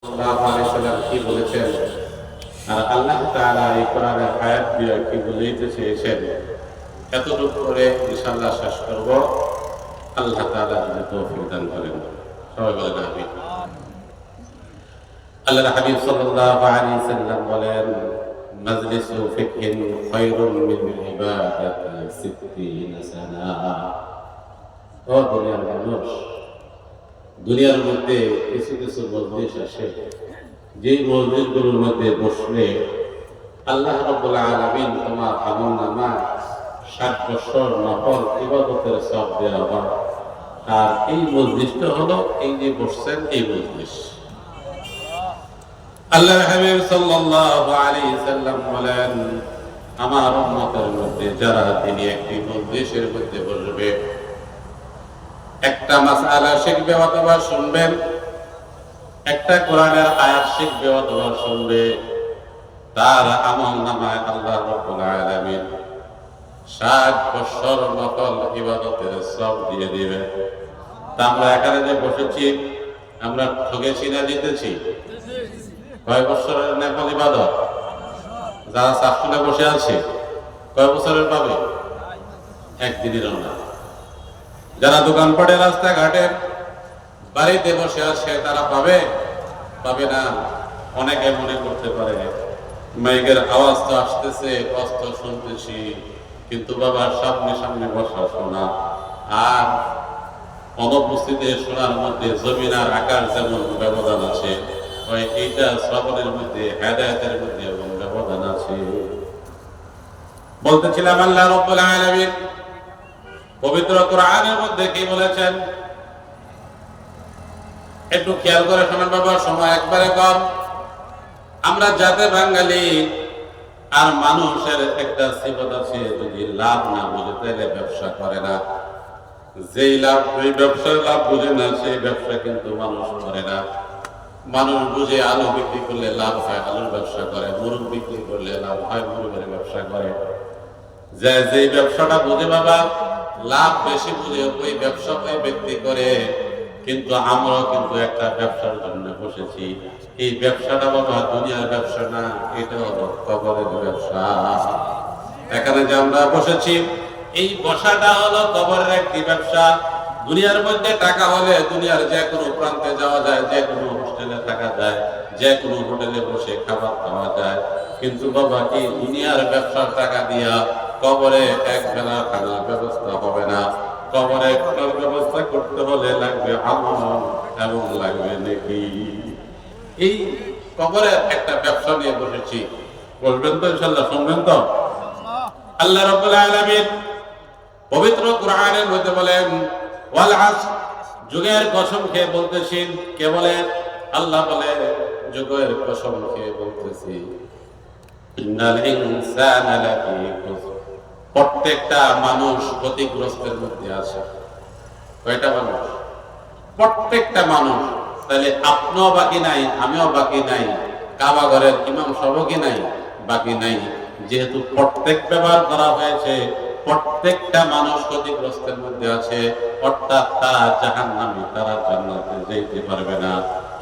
সাল্লাল্লাহু আলাইহি সাল্লাম কি বলেছেন আর আল্লাহ তাআলা এই কোরআনের আয়াত দিয়ে কি বলতে চেয়েছেন এতটুকু করে ইনশাআল্লাহ শেষ করব। আল্লাহ তাআলা যদি তৌফিক দান করেন সবাই বলেন আমিন। আল্লাহর হাবিব সাল্লাল্লাহু আলাইহি সাল্লাম বলেন মাজলিসু ফিকহিন খায়রুম মিন ইবাদাতি 60 সানা। ও দুনিয়ার মানুষ, দুনিয়ার মধ্যে কিছু কিছু মজলিস আসে, যেই মজলিসগুলোর মধ্যে বসলে আল্লাহ রাব্বুল আলামিন তোমার আমলনামা 60 বছর নফল ইবাদতের সওয়াব দেওয়া হয়। আর এই মজলিসটা হলো এই যে বসছেন এই মজলিস। আল্লাহর হাবিব সাল্লাল্লাহু আলাইহি সাল্লাম বলেন আমার উম্মতের মধ্যে যারা তিনি একটি মজলিসের মধ্যে বসবে, একটা মাসআলা শিখবে অথবা শুনবেন, একটা কোরআনের আয়াত শিখবে অথবা শুনবে, তার আমলনামায় আল্লাহ রাব্বুল আলামিন 60 বছর নফল ইবাদতের সওয়াব দিয়ে দিবে। তা আমরা এখানে যে বসেছি আমরা ঠকেছি না জিতেছি? কয় বছরের নফল ইবাদত? যারা সাফসুলে বসে আছে কয় বছরের পাবে? একদিনেরও না। যারা দোকানপাটে রাস্তাঘাটে বাড়িতে বসে আছে তারা পাবে? পাবে না। অনেকে মনে করতে পারে মাইকের আওয়াজ তো আসতেছে, কষ্ট শুনতেছি, কিন্তু বাবার সামনে সামনে বসা শোনা আর অনুপস্থিতি শোনার মধ্যে জমিন আর আকাশ যেমন ব্যবধান আছে, এইটা শ্রবণের মধ্যে হেদায়েতের মধ্যে এমন ব্যবধান আছে। বলতেছিলাম আল্লাহ রাব্বুল আলামিন পবিত্র কোরআনের মধ্যে কি বলেছেন একটু খেয়াল করে শোনেন বাবা, সময় একবারে কম। আমরা জাতে বাঙালি আর মানুষের একটা সিফত আছে, যদি লাভ না বুঝে তাহলে ব্যবসা করে না। যেই লাভ, ওই ব্যবসার লাভ বুঝে না সেই ব্যবসা কিন্তু মানুষ করে না। মানুষ বুঝে আলু বিক্রি করলে লাভ হয় আলুর ব্যবসা করে, মুরগ বিক্রি করলে লাভ হয় মুরগের ব্যবসা করে। যেই ব্যবসাটা বুঝে বাবা লাভ বেশি বুঝে ওই ব্যবসা ওই ব্যক্তি করে। কিন্তু আমরাও কিন্তু একটা ব্যবসার জন্য বসেছি। এই ব্যবসাটা বাবা দুনিয়ার ব্যবসা না, এটা হলো কবরের ব্যবসা। এখানে যে আমরা বসেছি এই বসাটা হলো কবরের একটি ব্যবসা। দুনিয়ার মধ্যে টাকা হলে দুনিয়ার যে কোনো প্রান্তে যাওয়া যায়, যে কোনো হোস্টেলে থাকা যায়, যে কোনো হোটেলে বসে খাবার খাওয়া যায়। কিন্তু বাবা এই দুনিয়ার ব্যবসার টাকা দিয়া কবরে এক বেলা খানার ব্যবস্থা হবে না। কবরে খানার ব্যবস্থা করতে হলে লাগবে আমল এবং লাগবে নেকি। এই কবরের একটা ব্যবসা নিয়ে বসেছি, বলবেন তো ইনশাআল্লাহ, শুনবেন তো? আল্লাহ রাব্বুল আলামিন পবিত্র কোরআনের মধ্যে বলেন ওয়াল আসর, যুগের কসম খেয়ে বলতেছি। কে বলেন? আল্লাহ বলেন যুগের কসম খেয়ে বলতেছি ইন্নাল ইনসানা লাফি খুসর, প্রত্যেকটা মানুষ ক্ষতিগ্রস্তের মধ্যে আছে। কয়টা মানুষ? প্রত্যেকটা মানুষ। তাহলে আপনিও বাকি নাই, আমিও বাকি নাই, কাবা ঘরের ইমাম সাহেবও কি নাই? বাকি নাই। যেহেতু প্রত্যেক ব্যবহার করা হয়েছে, প্রত্যেকটা মানুষ ক্ষতিগ্রস্তের মধ্যে আছে, অর্থাৎ তারা জাহান্নামী, তারা জান্নাতে যেতে পারবে না।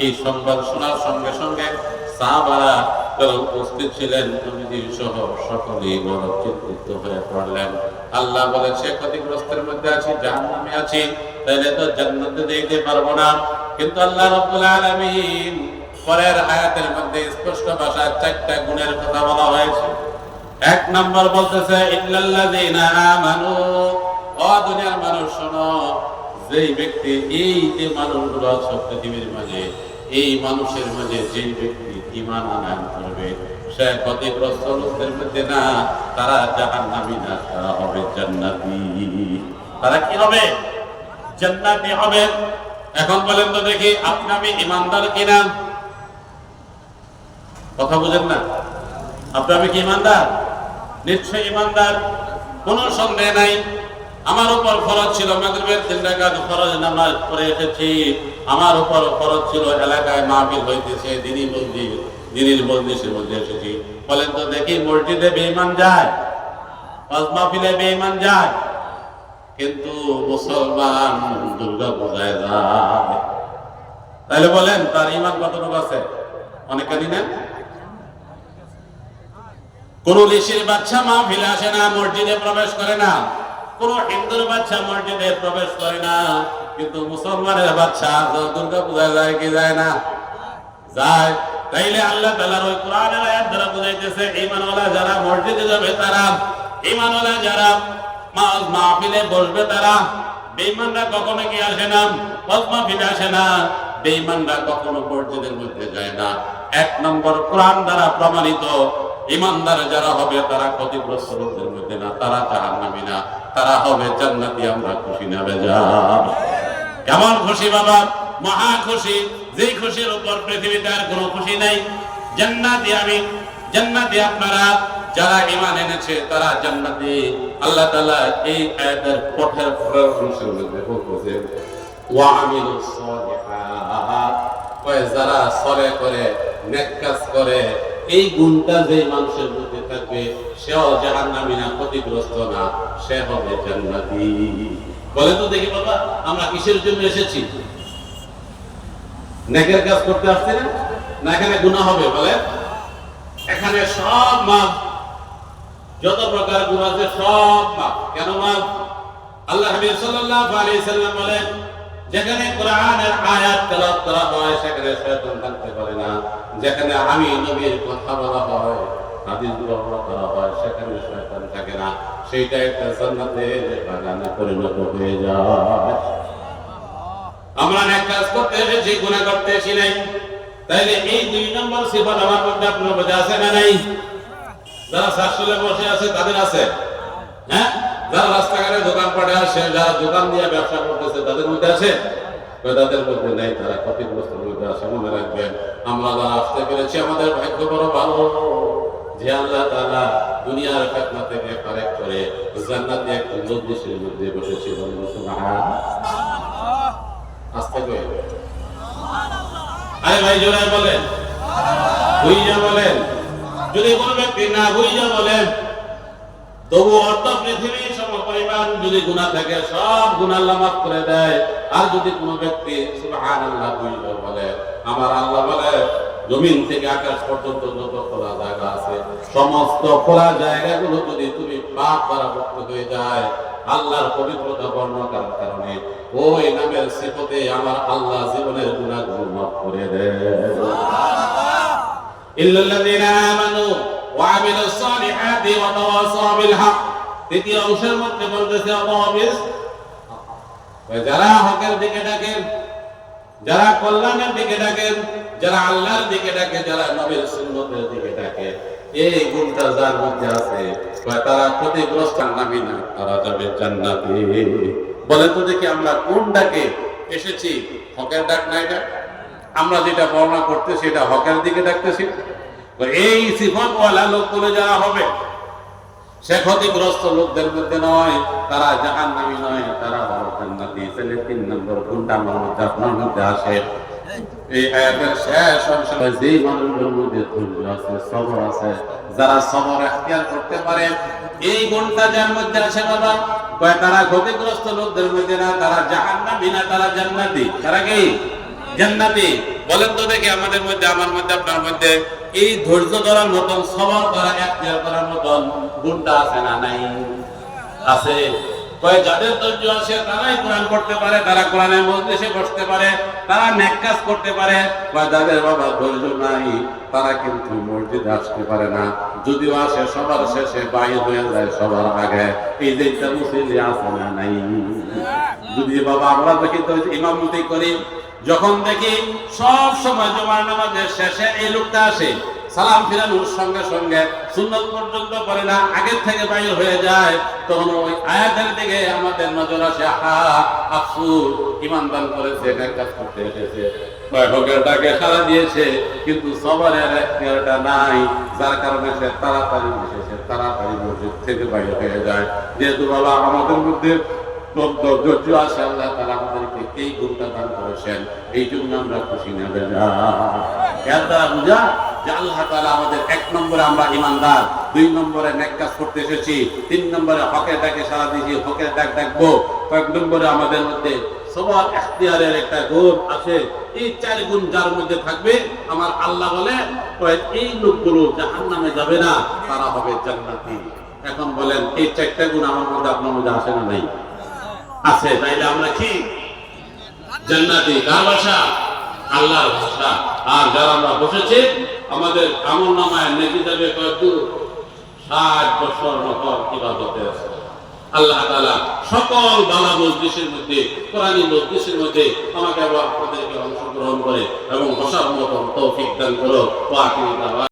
এই সংবাদ শোনার সঙ্গে সঙ্গে সাহাবারা যারা উপস্থিত ছিলেন নবীজি সহ সকলেই বড় চিন্তিত হয়ে পড়লেন। আল্লাহ বলেছে ক্ষতিগ্রস্তের মধ্যে আছি, জাহান্নামে আছি, তাহলে তো জান্নাতে যেতে পারবো না। কিন্তু আল্লাহ রাব্বুল আলামিন পরের আয়াতের মধ্যে স্পষ্ট ভাষায় 4টা গুণের কথা বলা হয়েছে। 1 নম্বর বলতেছে ইল্লাল্লাযীনা আমানু, ও দুনিয়ার মানুষ শোনো, যেই ব্যক্তি, এই যে মানুষগুলো আছে পৃথিবীর মাঝে, এই মানুষের মাঝে যেই ব্যক্তি ঈমান আনয়ন করবে সে ক্ষতিগ্রস্ত লোকদের মধ্যে না, তারা জাহান্নামী না, তারা হবে জান্নাতি। তারা কি হবে? জান্নাতি হবে। এখন বলেন তো দেখি আপনি আমি ঈমানদার কিনা? কথা বুঝেন না? আপনি আমি কি ঈমানদার? নিশ্চয়ই ঈমানদার, কোনো সন্দেহ নাই। আমার উপর ফরজ ছিল মাগরিবের 3 রাকাত ফরজ নামাজ পড়ে এসেছি। আমার উপর ফরজ ছিল এলাকায় মাহফিল হইতেছে, দিনের মজলিসের মধ্যে এসেছি। বলেন তো দেখি মসজিদে বেঈমান যায়? ওয়াজ মাহফিলে বেঈমান যায়? কিন্তু মুসলমান দুর্গা পূজায় যায়। তাহলে বলেন তার ঈমান কতটুকু আছে? অনেকখানি না? কোন ঋষির বাচ্চা মাহফিলে আসে না, মসজিদে প্রবেশ করে না, কোন হিন্দুর বাচ্চা মসজিদে প্রবেশ করে না, কিন্তু মুসলমানের বাচ্চা দুর্গা পূজায় যায় কি যায় না? যায়। তাইলে আল্লাহ তাআলার ওই কোরআনের আয়াত দ্বারা বুঝাইতেছে ঈমানওয়ালা যারা মসজিদে যাবে তারা, ঈমানওয়ালা যারা মাহফিলে বসবে তারা। বেঈমানরা কখনো কি আসে না? মাহফিলে আসে না। বেঈমানরা কখনো মসজিদের মধ্যে যায় না। এক নম্বর কোরআন দ্বারা প্রমাণিত ঈমানদার যারা হবে তারা ক্ষতিগ্রস্ত লোকদের মধ্যে না, তারা জাহান্নামী না, তারা হবে জান্নাতি। আমরা খুশি না বেজার? কেমন খুশি বাবা? মহা খুশি। যে খুশির উপর পৃথিবীতে আর কোনো খুশি নাই। জান্নাতি আমি, জান্নাতি আপনারা। যারা ঈমান এনেছে তারা জান্নাতি। আল্লাহ তাআলা এই আয়াতের পথের অংশের মধ্যে বলতেছেন ওয়া আমিলুস সালিহাত, যারা সলে করে, নেক কাজ করে, এই গুণটা যে মানুষের মধ্যে থাকবে সেও জাহান্নামী না, ক্ষতিগ্রস্ত না, সে হবে জান্নাতি। বলে তো দেখি বাবা, আমরা কিসের জন্য এসেছি? নেকের কাজ করতে আসছি না? না এখানে গুনাহ হবে? বলে এখানে সব মাপ, যত প্রকার গুনাহ আছে সব মাপ। কেন মাপ? আল্লাহ হাবিব সাল্লাল্লাহু আলাইহি সাল্লাম বলেন যেখানে কোরআনের আয়াত তেলাওয়াত করা হয় সেখানে শয়তান থাকতে পারে না। যেখানে আমি নবীর কথা বলা হয়, হাদিস বর্ণনা করা হয়, সেখানে শয়তান থাকে না। সেইটা একটা জান্নাতের বাগানে পরিণত হয়ে যায়। আমরা নেক কাজ করতে এসেছি, গুনাহ করতে এসেছি নাই। তাইলে এই দুই নম্বর সিফাত আমার মধ্যে আপনার মধ্যে আছে না নাই? যারা শাসলে বসে আছে তাদের আছে, হ্যাঁ? যারা রাস্তাঘাটে দোকান পাটে আসে, যারা দোকান দিয়ে ব্যবসা করতেছে তাদের মধ্যে আছে? তাদের মধ্যে নেই, তারা ক্ষতিগ্রস্ত মধ্যে আছে। মনে রাখবেন, আমরা যারা আসতে পেরেছি আমাদের ভাগ্য বড় ভালো যে আল্লাহ তাআলা দুনিয়ার ফিতনা থেকে ফারেক করে জান্নাতে একটা মজলিসের মধ্যে বসেছি। বলুন সুবহানাল্লাহ। আসতে কই? আরে ভাই জোরে বলেন, বুঝা বলেন। যদি কোনো ব্যক্তি না বুঝা বলেন, তবু অর্ধ পৃথিবীর সমপরিমাণ যদি গুনাহ থাকে সব গুনাহ আল্লাহ মাফ করে দেয়। আর যদি কোনো ব্যক্তি সুবহানাল্লাহ বুঝা বলে, আমার আল্লাহ বলে জমিন থেকে আকাশ পর্যন্ত যত খোলা জায়গা আছে সমস্ত খোলা জায়গাগুলো যদি তুমি পাপ দ্বারা মুক্ত হয়ে যায়, আল্লাহর পবিত্রতা বর্ণনা করার কারণে ওই নামের সিফতে আমার আল্লাহ জীবনের গুনাহগুলো মাফ করে দেয়। ইল্লাল্লাযীনা আমানু ওয়া আমিলুস সালিহাতি ওয়া তাওয়াসাউ বিল হক। তৃতীয় অংশের মধ্যে বলতেছে অববিস, যারা হকের দিকে ডাকেন, যারা কল্যাণের দিকে ডাকেন, যারা আল্লাহর দিকে ডাকে, যারা নবীর সুন্নতের দিকে ডাকে, এই গুণটা যার মধ্যে আছে তারা ক্ষতিগ্রস্ত নামি না, তারা যাবে জান্নাতে। বলেন তো দেখি আমরা কোন ডাকে এসেছি? হকের ডাক না এটা? আমরা যেটা বর্ণনা করতেছি সেটা হকের দিকে ডাকতেছি। এই সিফাতওয়ালা লোকগুলো যারা হবে সে ক্ষতিগ্রস্ত লোকদের মধ্যে নয়, তারা জাহান্নামী নয়, তারা হলো জান্নাতি। তাহলে 3 নম্বর গুণটা আমার মধ্যে আপনার মধ্যে আসে। এই আয়াতের শেষ অংশে যে মানুষের মধ্যে ধৈর্য আছে, সবর আছে, যারা সবর ইখতিয়ার করতে পারে, এই গুণটা যার মধ্যে আছে বাবা, কয় তারা ক্ষতিগ্রস্ত লোকদের মধ্যে না, তারা জাহান্নামী না, তারা জান্নাতি। তারা কি জান্নাতি? বলেন তো দেখি আমাদের মধ্যে, আমার মধ্যে, আপনার মধ্যে এই ধৈর্য ধরার মতন, সবর করা, ইখতিয়ার করার মতন গুণটা আছে না নাই? আছে। কয় যাদের ধৈর্য আছে তারাই কোরআন পড়তে পারে, তারা কোরআনের মজলিসে বসতে পারে, তারা নেক কাজ করতে পারে। কয় যাদের বাবা ধৈর্য নাই তারা কিন্তু মসজিদে আসতে পারে না, যদিও আসে সবার শেষে, বাইরে হয়ে যায় সবার আগে। এই যে মুসলিম আছে না নাই? যদি বাবা আমরা দেখি তো ইমামতি করি, যখন দেখি সব সময় জুমার নামাজের শেষে এই লোকটা আসে, সালাম ফিরানোর সঙ্গে সঙ্গে সুন্নত পর্যন্ত পড়ে না, আগের থেকে বাইর হয়ে যায়, তখন ওই আয়াতের দিকে আমাদের নজর আসে। আহা আফসোস, ঈমানদার করেছে, নেক কাজ করতে এসেছে, হকের ডাকে সাড়া দিয়েছে, কিন্তু সবরের ইখতিয়ারটা নাই, যার কারণে সে তাড়াতাড়ি এসেছে, তাড়াতাড়ি মসজিদ থেকে বাইর হয়ে যায়। যেহেতু বাবা আমাদের মধ্যে ধৈর্য আছে, আল্লাহ তাআলা আমাদেরকে এই গুণটা দান করেছেন, এই জন্য আমরা খুশি না বেজা। এর দ্বারা বুঝা যে আল্লাহ তাআলা আমাদের 1 নম্বরে আমরা ঈমানদার, 2 নম্বরে নেক কাজ করতে এসেছি, 3 নম্বরে হকের ডাকে সাড়া দিয়েছি, হকের ডাক ডাকবো, 4 নম্বরে আমাদের মধ্যে সবার ইখতিয়ারের একটা গুণ আছে, এই 4 গুণ যার মধ্যে থাকবে, আমার আল্লাহ বলে এই লোকগুলো জাহান্নামে যাবে না, তারা হবে জান্নাতি। এখন বলেন এই 4টা গুণ আমার মধ্যে আপনার মধ্যে আসে না? নাই, আছে। তাইলে আমরা কি জান্নাতি? কার ভাষা? আল্লাহর ভাষা। আর যারা আমরা বসেছি, আমাদের আমলনামায় নেকি যাবে কত? 60 বছর নফল ইবাদতে আছে। আল্লাহ তাআলা সকল বালা মজলিসের মধ্যে, কোরআনী মজলিসের মধ্যে আমাকে এবং আপনাদেরকে অংশগ্রহণ করে এবং বসার মতো তৌফিক দান করো। ওয়া আখিরু দাওয়ানা।